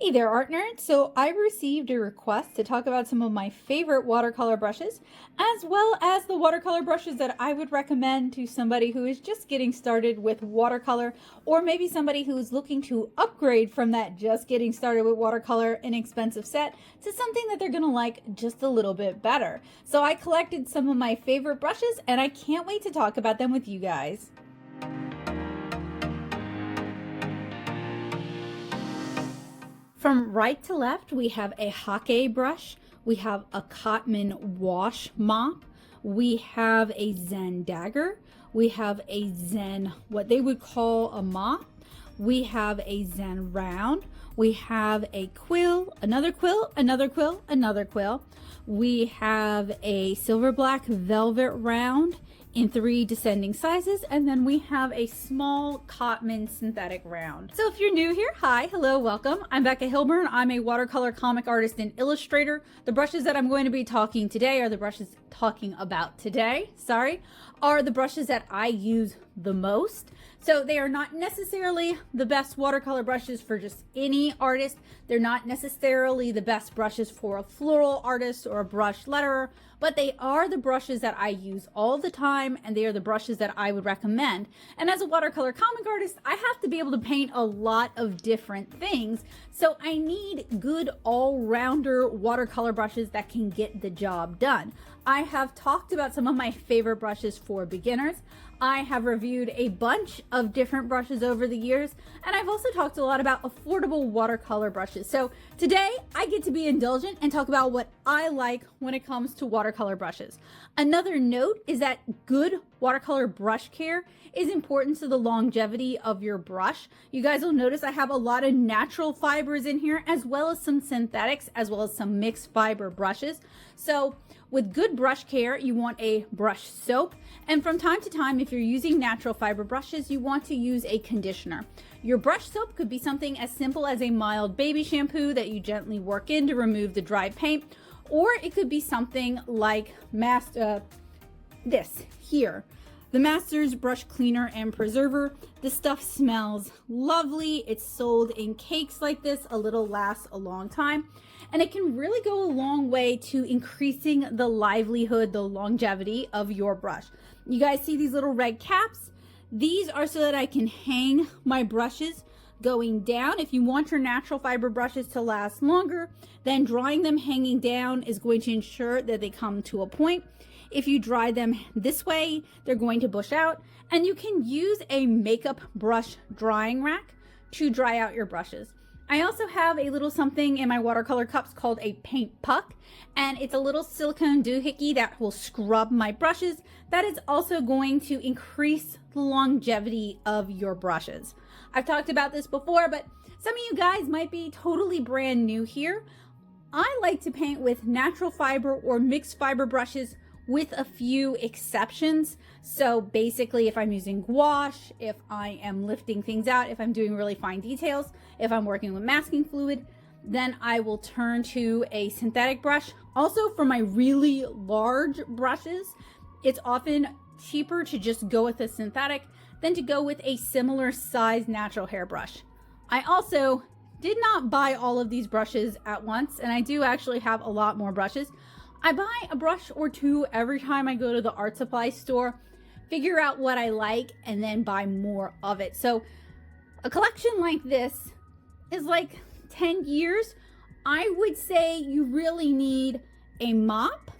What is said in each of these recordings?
Hey there, art nerds. So I received a request to talk about some of my favorite watercolor brushes, as well as the watercolor brushes that I would recommend to somebody who is just getting started with watercolor, or maybe somebody who's looking to upgrade from that just getting started with watercolor inexpensive set to something that they're gonna like just a little bit better. So I collected some of my favorite brushes and I can't wait to talk about them with you guys. From right to left, we have a Hake brush, we have a Cotman wash mop, we have a Zen dagger, we have a Zen, what they would call a mop, we have a Zen round, we have a quill, another quill, another quill, another quill. We have a silver black velvet round in 3 descending sizes, and then we have a small Cotman synthetic round. So if you're new here, hi, hello, welcome. I'm Becca Hilburn. I'm a watercolor comic artist and illustrator. The brushes that I'm going to be talking about today, are the brushes that I use the most. So they are not necessarily the best watercolor brushes for just any artist. They're not necessarily the best brushes for a floral artist or a brush letterer, but they are the brushes that I use all the time, and they are the brushes that I would recommend. And as a watercolor comic artist, I have to be able to paint a lot of different things, so I need good all-rounder watercolor brushes that can get the job done. I have talked about some of my favorite brushes for beginners. I have reviewed a bunch of different brushes over the years, and I've also talked a lot about affordable watercolor brushes. So today I get to be indulgent and talk about what I like when it comes to watercolor brushes. Another note is that good watercolor brush care is important to the longevity of your brush. You guys will notice I have a lot of natural fibers in here, as well as some synthetics, as well as some mixed fiber brushes. So with good brush care, you want a brush soap, and from time to time, if you're using natural fiber brushes, you want to use a conditioner. Your brush soap could be something as simple as a mild baby shampoo that you gently work in to remove the dry paint, or it could be something like this here. The Masters Brush Cleaner and Preserver. This stuff smells lovely. It's sold in cakes like this. A little lasts a long time. And it can really go a long way to increasing the livelihood, the longevity of your brush. You guys see these little red caps? These are so that I can hang my brushes going down. If you want your natural fiber brushes to last longer, then drying them hanging down is going to ensure that they come to a point. If you dry them this way, they're going to bush out, and you can use a makeup brush drying rack to dry out your brushes. I also have a little something in my watercolor cups called a paint puck, and it's a little silicone doohickey that will scrub my brushes. That is also going to increase the longevity of your brushes. I've talked about this before, but some of you guys might be totally brand new here. I like to paint with natural fiber or mixed fiber brushes, with a few exceptions. So basically, if I'm using gouache, if I am lifting things out, if I'm doing really fine details, if I'm working with masking fluid, then I will turn to a synthetic brush. Also, for my really large brushes, it's often cheaper to just go with a synthetic than to go with a similar size natural hair brush. I also did not buy all of these brushes at once, and I do actually have a lot more brushes. I buy a brush or two every time I go to the art supply store, figure out what I like, and then buy more of it. So a collection like this is like 10 years. I would say you really need a mop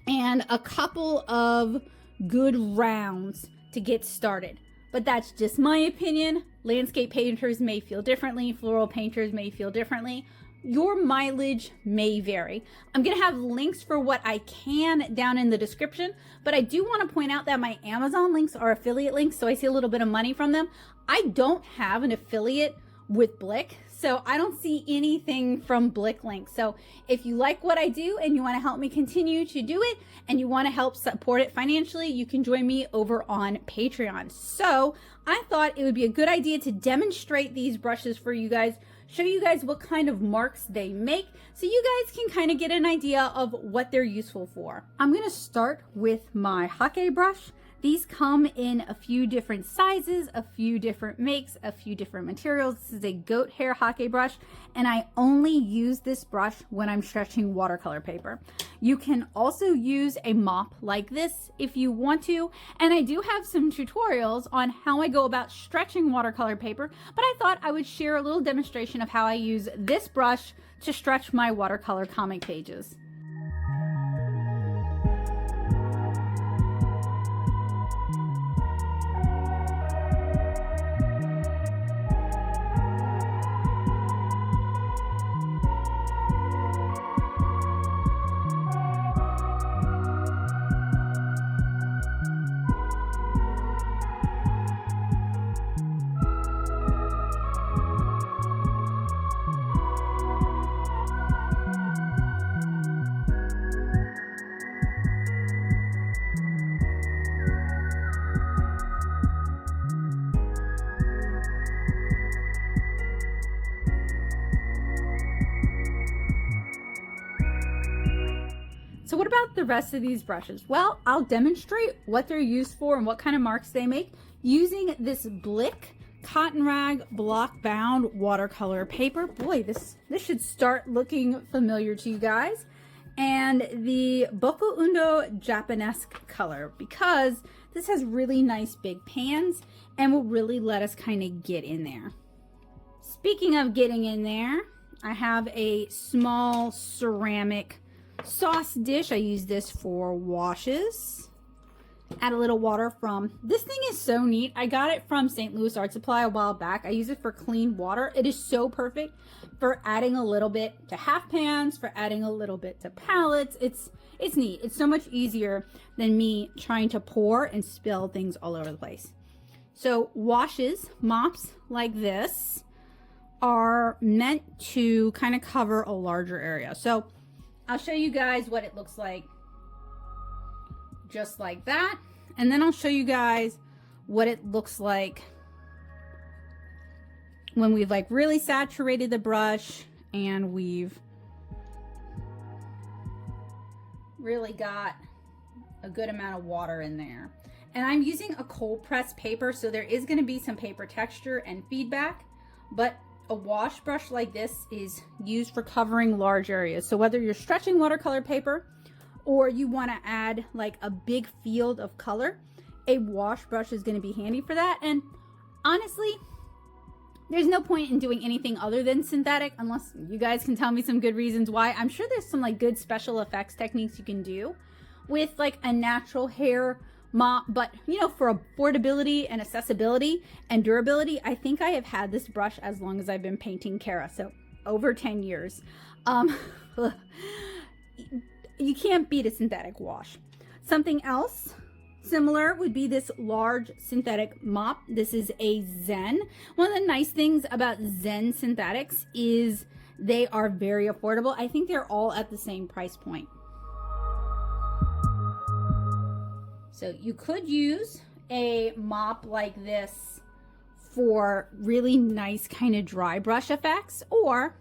and a couple of good rounds to get started. But that's just my opinion. Landscape painters may feel differently. Floral painters may feel differently. Your mileage may vary. I'm going to have links for what I can down in the description, but I do want to point out that my Amazon links are affiliate links, so I see a little bit of money from them. I don't have an affiliate with Blick, so I don't see anything from Blick links. So if you like what I do and you want to help me continue to do it and you want to help support it financially, you can join me over on Patreon. So I thought it would be a good idea to demonstrate these brushes for you guys, show you guys what kind of marks they make, so you guys can kind of get an idea of what they're useful for. I'm going to start with my Hake brush. These come in a few different sizes, a few different makes, a few different materials. This is a goat hair Hake brush, and I only use this brush when I'm stretching watercolor paper. You can also use a mop like this if you want to, and I do have some tutorials on how I go about stretching watercolor paper, but I thought I would share a little demonstration of how I use this brush to stretch my watercolor comic pages. So what about the rest of these brushes? Well, I'll demonstrate what they're used for and what kind of marks they make using this Blick cotton rag block bound watercolor paper. Boy, this should start looking familiar to you guys. And the Boku Undo Japanesque color, because this has really nice big pans and will really let us kind of get in there. Speaking of getting in there, I have a small ceramic sauce dish. I use this for washes. Add a little water from, this thing is so neat. I got it from St. Louis Art Supply a while back. I use it for clean water. It is so perfect for adding a little bit to half pans, for adding a little bit to palettes. It's neat. It's so much easier than me trying to pour and spill things all over the place. So washes, mops like this are meant to kind of cover a larger area. So I'll show you guys what it looks like just like that. And then I'll show you guys what it looks like when we've like really saturated the brush and we've really got a good amount of water in there. And I'm using a cold press paper, so there is going to be some paper texture and feedback, but a wash brush like this is used for covering large areas. So whether you're stretching watercolor paper or you want to add like a big field of color, a wash brush is going to be handy for that. And honestly, there's no point in doing anything other than synthetic unless you guys can tell me some good reasons why. I'm sure there's some like good special effects techniques you can do with like a natural hair mop, but you know, for affordability and accessibility and durability, I think I have had this brush as long as I've been painting Kara, so over 10 years. You can't beat a synthetic wash. Something else similar would be this large synthetic mop. This is a Zen. One of the nice things about Zen synthetics is they are very affordable. I think they're all at the same price point. So you could use a mop like this for really nice kind of dry brush effects, or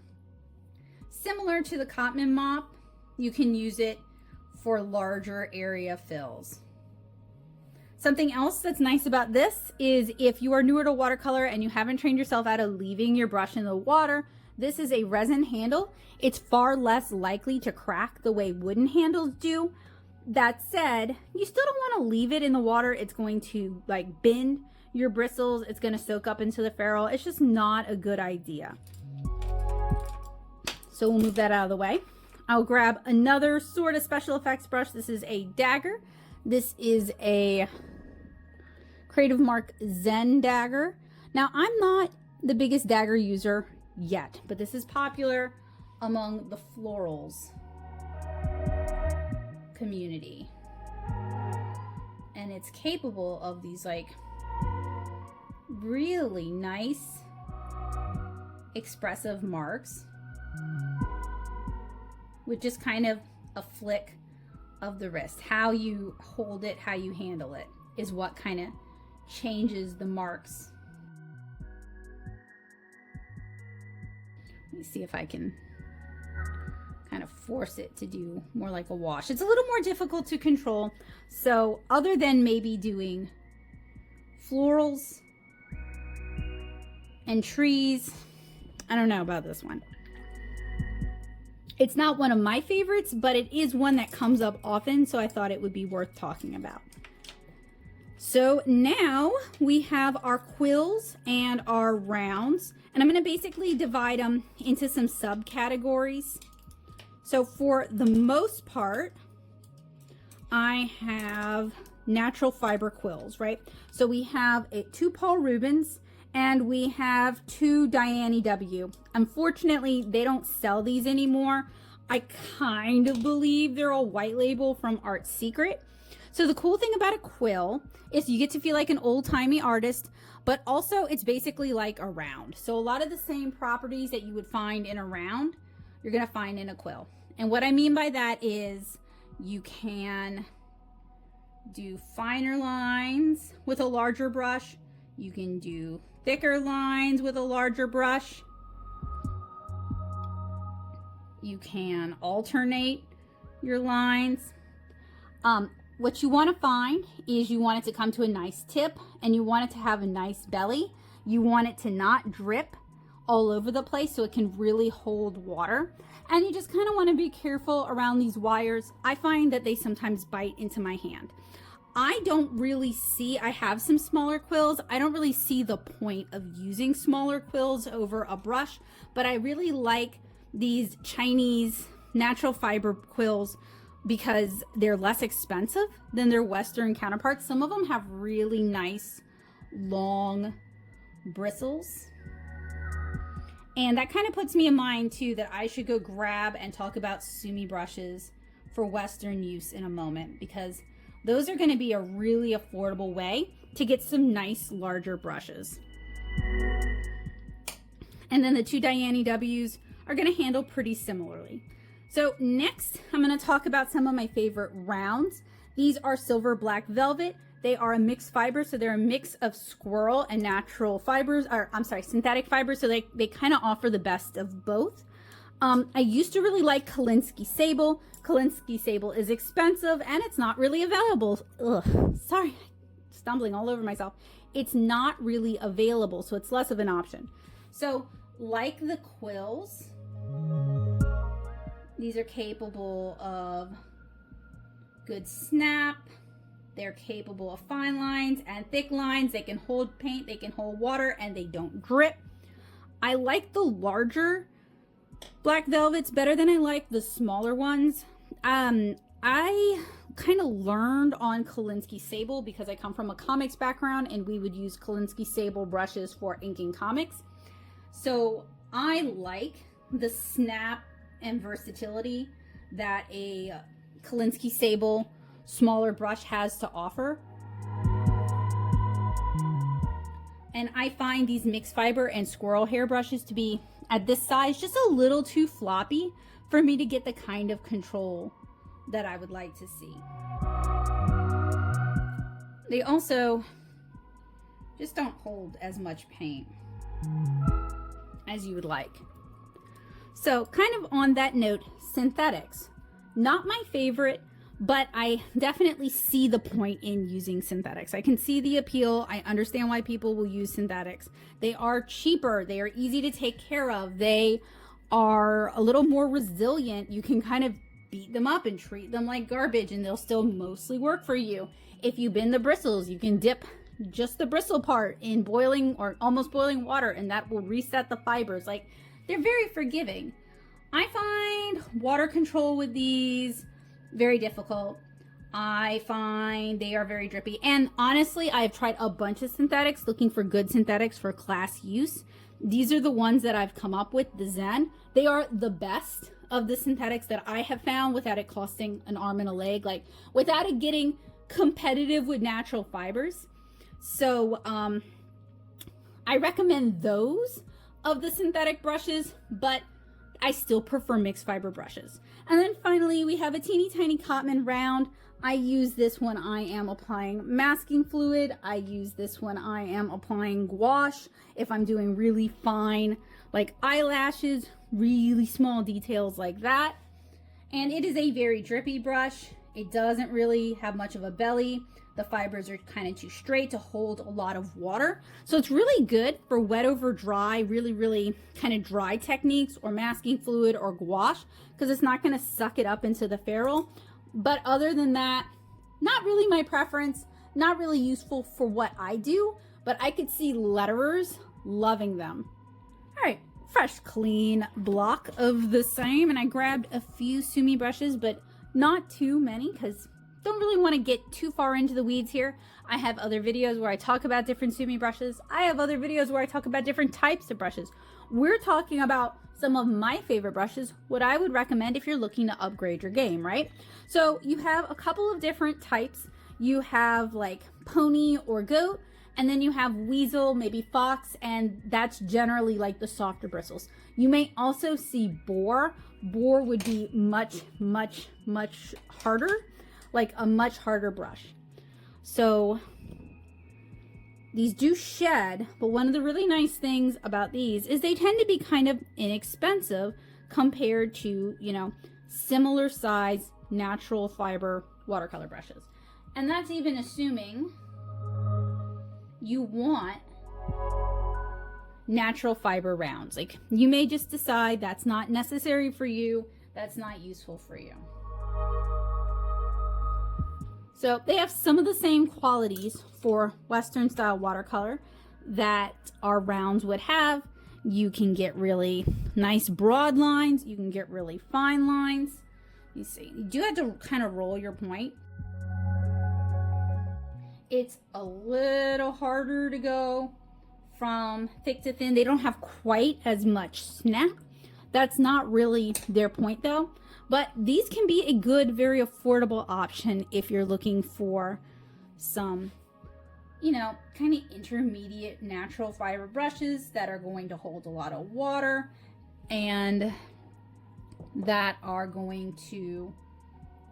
similar to the Cotman mop, you can use it for larger area fills. Something else that's nice about this is if you are newer to watercolor and you haven't trained yourself out of leaving your brush in the water, this is a resin handle. It's far less likely to crack the way wooden handles do. That said, you still don't want to leave it in the water. It's going to like bend your bristles. It's going to soak up into the ferrule. It's just not a good idea. So we'll move that out of the way. I'll grab another sort of special effects brush. This is a Dagger. This is a Creative Mark Zen Dagger. Now, I'm not the biggest dagger user yet, but this is popular among the florals community, and it's capable of these like really nice expressive marks with just kind of a flick of the wrist. How you hold it, how you handle it is what kind of changes the marks. Let me see if I can kind of force it to do more like a wash. It's a little more difficult to control. So other than maybe doing florals and trees, I don't know about this one. It's not one of my favorites, but it is one that comes up often, so I thought it would be worth talking about. So now we have our quills and our rounds, and I'm going to basically divide them into some subcategories. So for the most part, I have natural fiber quills, right? So we have two Paul Rubens and we have two Dainyw. Unfortunately, they don't sell these anymore. I kind of believe they're a white label from Art Secret. So the cool thing about a quill is you get to feel like an old-timey artist, but also it's basically like a round. So a lot of the same properties that you would find in a round, you're gonna find in a quill. And what I mean by that is you can do finer lines with a larger brush. You can do thicker lines with a larger brush. You can alternate your lines. What you want to find is you want it to come to a nice tip and you want it to have a nice belly. You want it to not drip all over the place so it can really hold water. And you just kind of want to be careful around these wires. I find that they sometimes bite into my hand. I don't really see, I have some smaller quills. I don't really see the point of using smaller quills over a brush, but I really like these Chinese natural fiber quills because they're less expensive than their Western counterparts. Some of them have really nice long bristles. And that kind of puts me in mind too that I should go grab and talk about Sumi brushes for Western use in a moment, because those are going to be a really affordable way to get some nice larger brushes. And then the two Dainyws are going to handle pretty similarly. So next, I'm going to talk about some of my favorite rounds. These are silver black velvet. They are a mixed fiber, so they're a mix of squirrel and natural fibers, or I'm sorry, synthetic fibers, so they kind of offer the best of both. I used to really like Kolinsky Sable. Kolinsky Sable is expensive and it's not really available. Ugh, sorry, stumbling all over myself. It's not really available, so it's less of an option. So like the quills, these are capable of good snap. They're capable of fine lines and thick lines. They can hold paint, they can hold water, and they don't drip. I like the larger black velvets better than I like the smaller ones. I kind of learned on Kolinsky Sable because I come from a comics background and we would use Kolinsky Sable brushes for inking comics. So I like the snap and versatility that a Kolinsky Sable smaller brush has to offer. And I find these mixed fiber and squirrel hair brushes to be, at this size, just a little too floppy for me to get the kind of control that I would like to see. They also just don't hold as much paint as you would like. So kind of on that note, synthetics, not my favorite, but I definitely see the point in using synthetics. I can see the appeal. I understand why people will use synthetics. They are cheaper. They are easy to take care of. They are a little more resilient. You can kind of beat them up and treat them like garbage and they'll still mostly work for you. If you bend the bristles, you can dip just the bristle part in boiling or almost boiling water and that will reset the fibers. Like, they're very forgiving. I find water control with these very difficult. I find they are very drippy. And honestly, I've tried a bunch of synthetics looking for good synthetics for class use. These are the ones that I've come up with, the Zen. They are the best of the synthetics that I have found without it costing an arm and a leg, like without it getting competitive with natural fibers. So I recommend those of the synthetic brushes, but I still prefer mixed fiber brushes. And then finally, we have a teeny tiny Cotman round. I use this when I am applying masking fluid. I use this when I am applying gouache. If I'm doing really fine, like eyelashes, really small details like that. And it is a very drippy brush. It doesn't really have much of a belly. The fibers are kind of too straight to hold a lot of water. So it's really good for wet over dry, really kind of dry techniques, or masking fluid or gouache, because it's not going to suck it up into the ferrule. But other than that, not really my preference, not really useful for what I do, but I could see letterers loving them. All right, fresh, clean block of the same. And I grabbed a few Sumi brushes, but not too many, because don't really want to get too far into the weeds here. I have other videos where I talk about different Sumi brushes. I have other videos where I talk about different types of brushes. We're talking about some of my favorite brushes, what I would recommend if you're looking to upgrade your game, right? So you have a couple of different types. You have like pony or goat, and then you have weasel, maybe fox, and that's generally like the softer bristles. You may also see boar. Boar would be much harder, like a much harder brush. So these do shed, but one of the really nice things about these is they tend to be kind of inexpensive compared to, you know, similar size natural fiber watercolor brushes. And that's even assuming you want natural fiber rounds. Like, you may just decide that's not necessary for you, that's not useful for you. So they have some of the same qualities for Western style watercolor that our rounds would have. You can get really nice broad lines, you can get really fine lines. You see, you do have to kind of roll your point. It's a little harder to go from thick to thin. They don't have quite as much snap. That's not really their point though. But these can be a good, very affordable option if you're looking for some, you know, kind of intermediate natural fiber brushes that are going to hold a lot of water and that are going to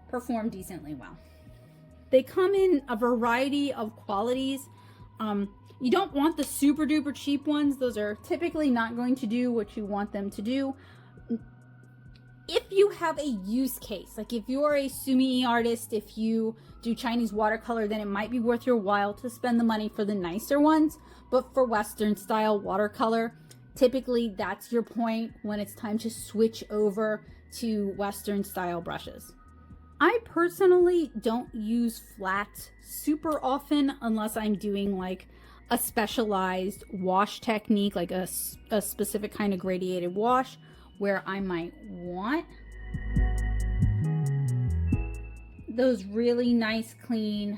perform decently well. They come in a variety of qualities. You don't want the super duper cheap ones. Those are typically not going to do what you want them to do. If you have a use case, like if you're a Sumi artist, if you do Chinese watercolor, then it might be worth your while to spend the money for the nicer ones. But for Western style watercolor, typically that's your point when it's time to switch over to Western style brushes. I personally don't use flats super often unless I'm doing like a specialized wash technique, like a specific kind of gradiated wash, where I might want those really nice clean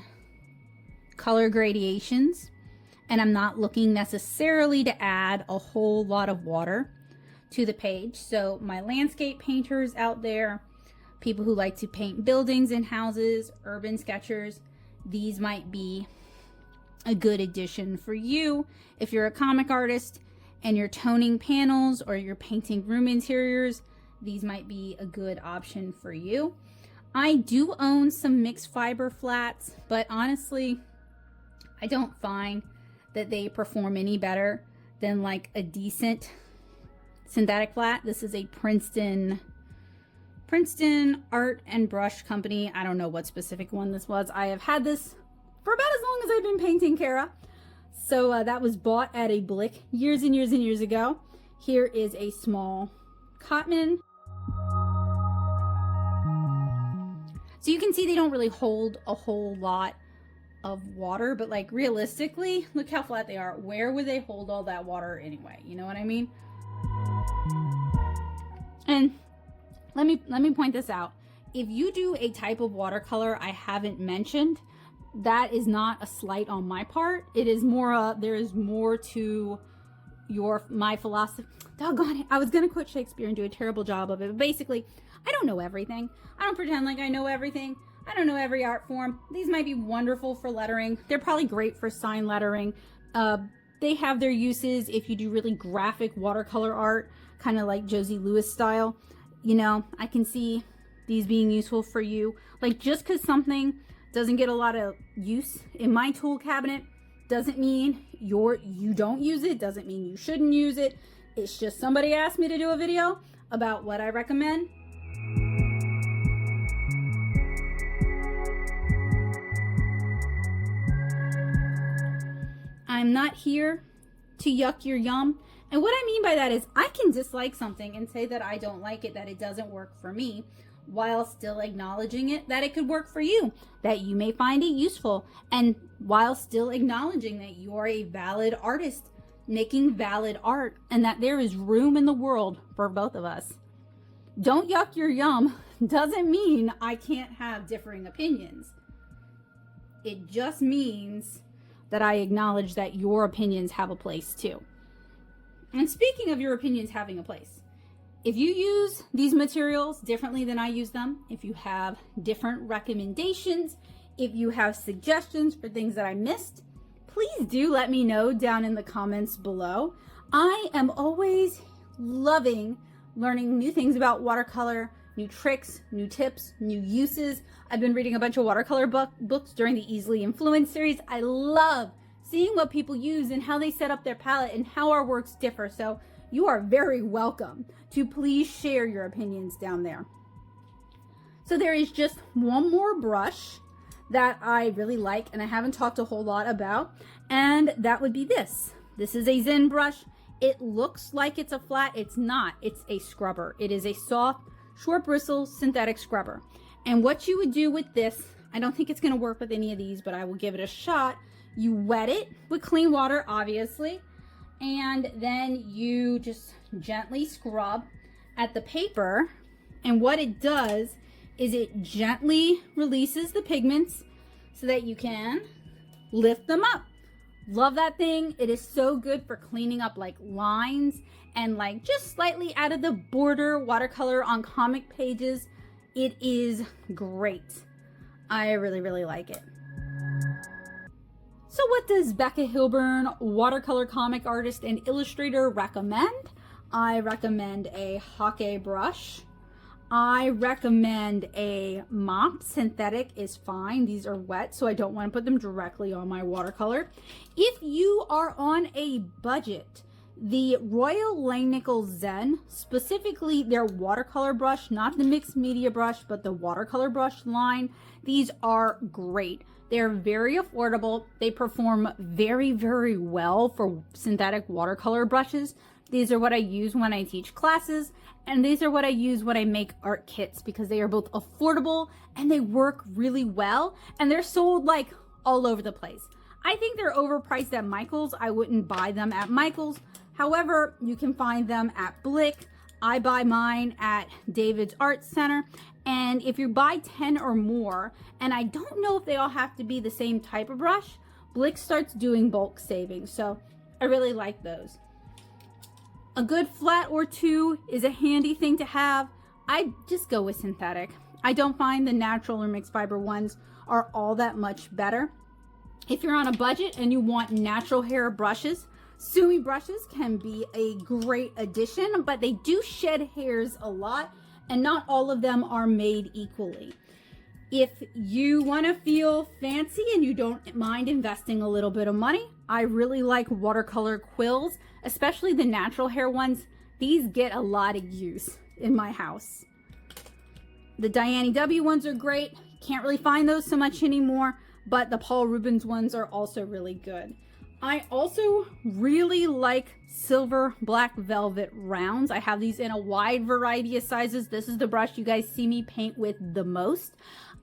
color gradations, and I'm not looking necessarily to add a whole lot of water to the page. So my landscape painters out there, people who like to paint buildings and houses, urban sketchers, these might be a good addition for you. If you're a comic artist and you're toning panels or you're painting room interiors, these might be a good option for you. I do own some mixed fiber flats, but honestly, I don't find that they perform any better than like a decent synthetic flat. This is a Princeton Art and Brush Company. I don't know what specific one this was. I have had this for about as long as I've been painting Kara. So that was bought at a Blick years and years and years ago. Here is a small Cotman. So you can see they don't really hold a whole lot of water, but like realistically, look how flat they are. Where would they hold all that water anyway? You know what I mean? And let me point this out. If you do a type of watercolor I haven't mentioned, that is not a slight on my part. It is more there is more to my philosophy. Doggone it. I was gonna quote Shakespeare and do a terrible job of it, but basically, I don't know everything. I don't pretend like I know everything. I don't know every art form. These might be wonderful for lettering. They're probably great for sign lettering. They have their uses if you do really graphic watercolor art, kind of like Josie Lewis style. You know, I can see these being useful for you. Like, just because something doesn't get a lot of use in my tool cabinet doesn't mean you don't use it, doesn't mean you shouldn't use it. It's just somebody asked me to do a video about what I recommend. I'm not here to yuck your yum. And what I mean by that is I can dislike something and say that I don't like it, that it doesn't work for me, while still acknowledging it, that it could work for you, that you may find it useful, and while still acknowledging that you're a valid artist making valid art and that there is room in the world for both of us. Don't yuck your yum doesn't mean I can't have differing opinions. It just means that I acknowledge that your opinions have a place too. And speaking of your opinions having a place, if you use these materials differently than I use them, if you have different recommendations, if you have suggestions for things that I missed, please do let me know down in the comments below. I am always loving learning new things about watercolor, new tricks, new tips, new uses. I've been reading a bunch of watercolor books during the Easily Influenced series. I love seeing what people use and how they set up their palette and how our works differ. So you are very welcome to please share your opinions down there. So there is just one more brush that I really like and I haven't talked a whole lot about, and that would be this. This is a Zen brush. It looks like it's a flat. It's not. It's a scrubber. It is a soft, short bristle synthetic scrubber. And what you would do with this, I don't think it's going to work with any of these, but I will give it a shot. You wet it with clean water, obviously, and then you just gently scrub at the paper. And what it does is it gently releases the pigments so that you can lift them up. Love that thing. It is so good for cleaning up like lines and like just slightly out of the border watercolor on comic pages. It is great. I really, really like it. So what does Becca Hilburn, watercolor comic artist and illustrator, recommend? I recommend a Hake brush. I recommend a mop. Synthetic is fine. These are wet, so I don't want to put them directly on my watercolor. If you are on a budget, the Royal Langnickel Zen, specifically their watercolor brush, not the mixed media brush, but the watercolor brush line, these are great. They're very affordable. They perform very, very well for synthetic watercolor brushes. These are what I use when I teach classes, and these are what I use when I make art kits because they are both affordable and they work really well, and they're sold like all over the place. I think they're overpriced at Michael's. I wouldn't buy them at Michael's. However, you can find them at Blick. I buy mine at David's Art Center. And if you buy 10 or more, and I don't know if they all have to be the same type of brush, Blick starts doing bulk savings. So I really like those. A good flat or two is a handy thing to have. I just go with synthetic. I don't find the natural or mixed fiber ones are all that much better. If you're on a budget and you want natural hair brushes, Sumi brushes can be a great addition, but they do shed hairs a lot and not all of them are made equally. If you want to feel fancy and you don't mind investing a little bit of money, I really like watercolor quills, especially the natural hair ones. These get a lot of use in my house. The Dainyw ones are great. Can't really find those so much anymore, but the Paul Rubens ones are also really good. I also really like silver black velvet rounds. I have these in a wide variety of sizes. This is the brush you guys see me paint with the most.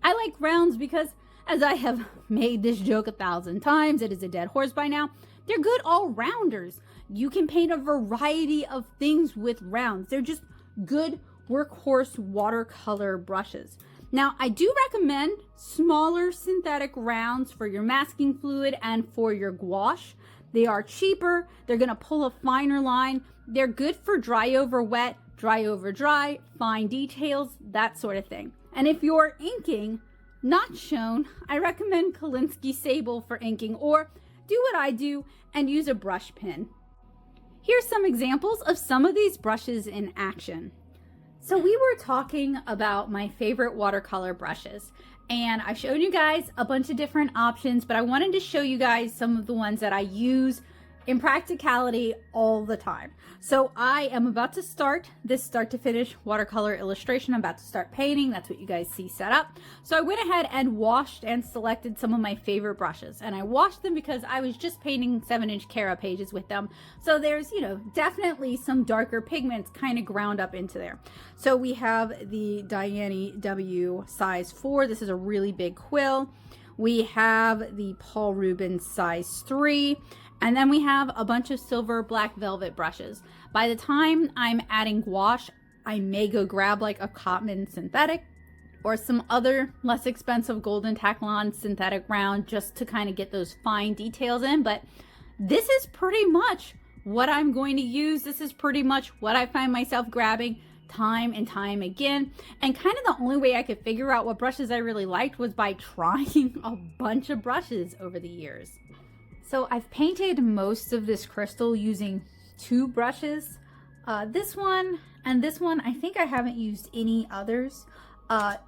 I like rounds because, as I have made this joke 1,000 times, it is a dead horse by now, they're good all-rounders. You can paint a variety of things with rounds. They're just good workhorse watercolor brushes. Now, I do recommend smaller synthetic rounds for your masking fluid and for your gouache. They are cheaper. They're going to pull a finer line. They're good for dry over wet, dry over dry, fine details, that sort of thing. And if you're inking, not shown, I recommend Kolinsky Sable for inking, or do what I do and use a brush pen. Here's some examples of some of these brushes in action. So we were talking about my favorite watercolor brushes, and I showed you guys a bunch of different options, but I wanted to show you guys some of the ones that I use in practicality all the time. So I am about to start this start to finish watercolor illustration. I'm about to start painting. That's what you guys see set up. So I went ahead and washed and selected some of my favorite brushes, and I washed them because I was just painting 7-inch Cara pages with them. So there's, you know, definitely some darker pigments kind of ground up into there. So we have the Dainyw size 4. This is a really big quill. We have the Paul Rubens size 3. And then we have a bunch of silver black velvet brushes. By the time I'm adding gouache, I may go grab like a Cotman synthetic or some other less expensive Golden Taklon synthetic round just to kind of get those fine details in. But this is pretty much what I'm going to use. This is pretty much what I find myself grabbing time and time again. And kind of the only way I could figure out what brushes I really liked was by trying a bunch of brushes over the years. So I've painted most of this crystal using 2 brushes. This one and this one. I think I haven't used any others.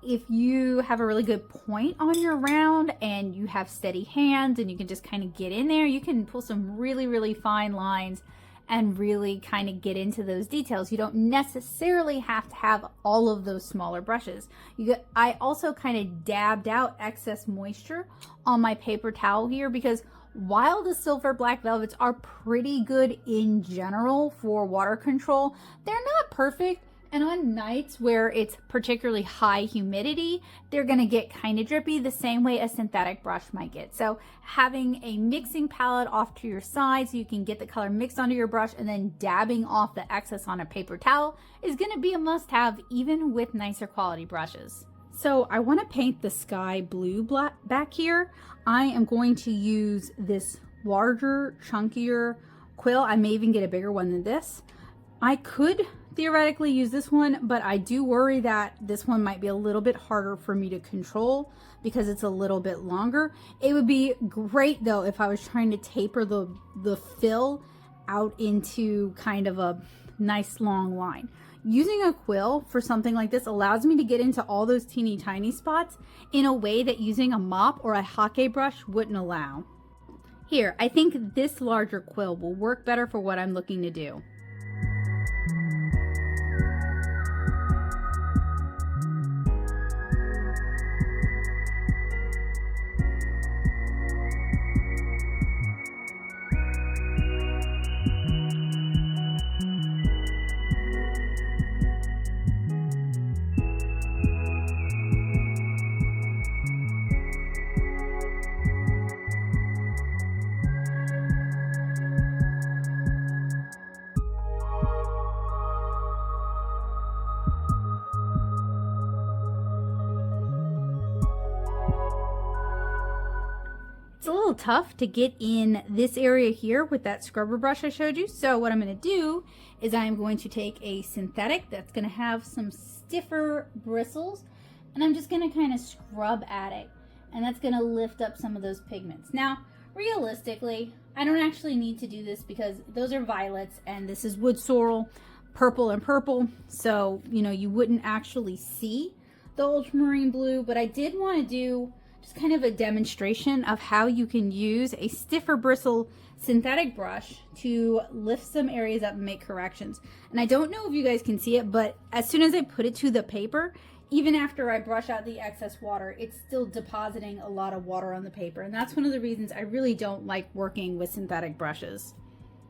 If you have a really good point on your round and you have steady hands and you can just kind of get in there, you can pull some really, really fine lines and really kind of get into those details. You don't necessarily have to have all of those smaller brushes. I also kind of dabbed out excess moisture on my paper towel here because while the silver black velvets are pretty good in general for water control, they're not perfect. And on nights where it's particularly high humidity, they're going to get kind of drippy the same way a synthetic brush might get. So having a mixing palette off to your side so you can get the color mixed onto your brush and then dabbing off the excess on a paper towel is going to be a must-have even with nicer quality brushes. So I want to paint the sky blue back here. I am going to use this larger, chunkier quill. I may even get a bigger one than this. I could theoretically use this one, but I do worry that this one might be a little bit harder for me to control because it's a little bit longer. It would be great though if I was trying to taper the fill out into kind of a nice long line. Using a quill for something like this allows me to get into all those teeny tiny spots in a way that using a mop or a Hake brush wouldn't allow. Here, I think this larger quill will work better for what I'm looking to do. It's a little tough to get in this area here with that scrubber brush I showed you. So what I'm going to do is I'm going to take a synthetic that's going to have some stiffer bristles and I'm just going to kind of scrub at it, and that's going to lift up some of those pigments. Now realistically, I don't actually need to do this because those are violets and this is wood sorrel, purple and purple, so you know you wouldn't actually see the ultramarine blue, but I did want to do just kind of a demonstration of how you can use a stiffer bristle synthetic brush to lift some areas up and make corrections. And I don't know if you guys can see it, but as soon as I put it to the paper, even after I brush out the excess water, it's still depositing a lot of water on the paper. And that's one of the reasons I really don't like working with synthetic brushes.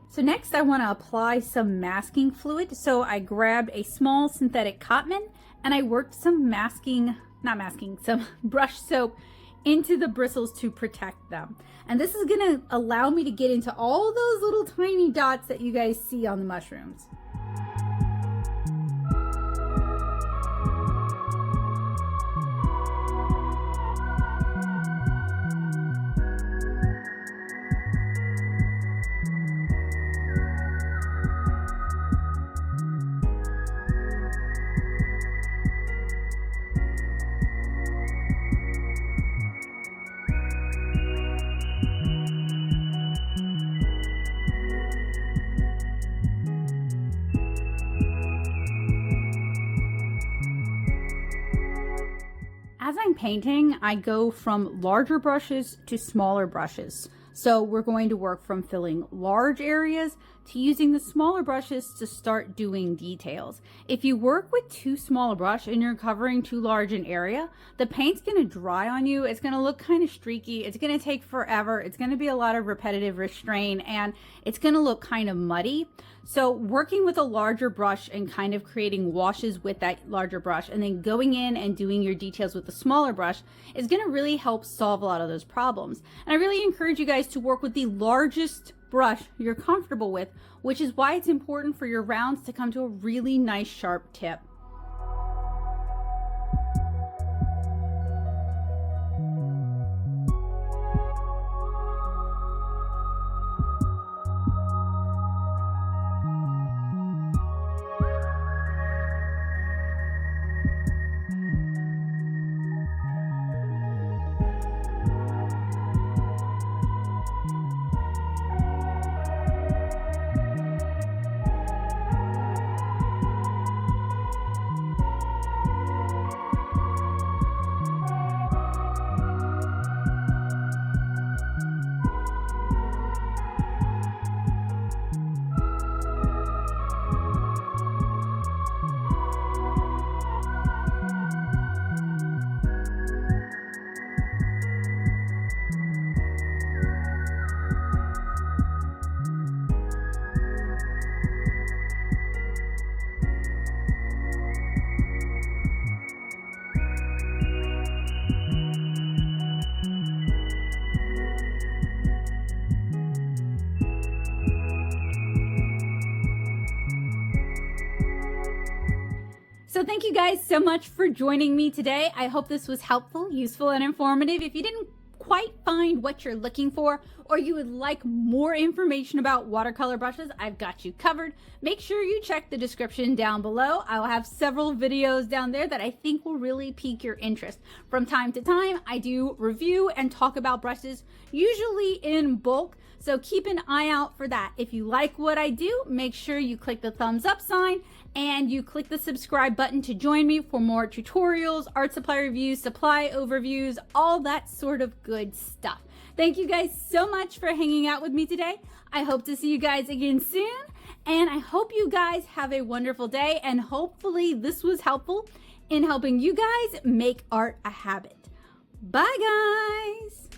So next I want to apply some masking fluid. So I grabbed a small synthetic Cotman and I worked some some brush soap into the bristles to protect them. And this is gonna allow me to get into all those little tiny dots that you guys see on the mushrooms. As I'm painting, I go from larger brushes to smaller brushes. So we're going to work from filling large areas to using the smaller brushes to start doing details. If you work with too small a brush and you're covering too large an area, the paint's going to dry on you. It's going to look kind of streaky. It's going to take forever. It's going to be a lot of repetitive restraint, and it's going to look kind of muddy. So working with a larger brush and kind of creating washes with that larger brush and then going in and doing your details with the smaller brush is going to really help solve a lot of those problems. And I really encourage you guys to work with the largest brush you're comfortable with, which is why it's important for your rounds to come to a really nice sharp tip. So thank you guys so much for joining me today. I hope this was helpful, useful, and informative. If you didn't quite find what you're looking for, or you would like more information about watercolor brushes, I've got you covered. Make sure you check the description down below. I will have several videos down there that I think will really pique your interest. From time to time, I do review and talk about brushes, usually in bulk, so keep an eye out for that. If you like what I do, make sure you click the thumbs up sign and you click the subscribe button to join me for more tutorials, art supply reviews, supply overviews, all that sort of good stuff. Thank you guys so much for hanging out with me today. I hope to see you guys again soon, and I hope you guys have a wonderful day, and hopefully this was helpful in helping you guys make art a habit. Bye guys!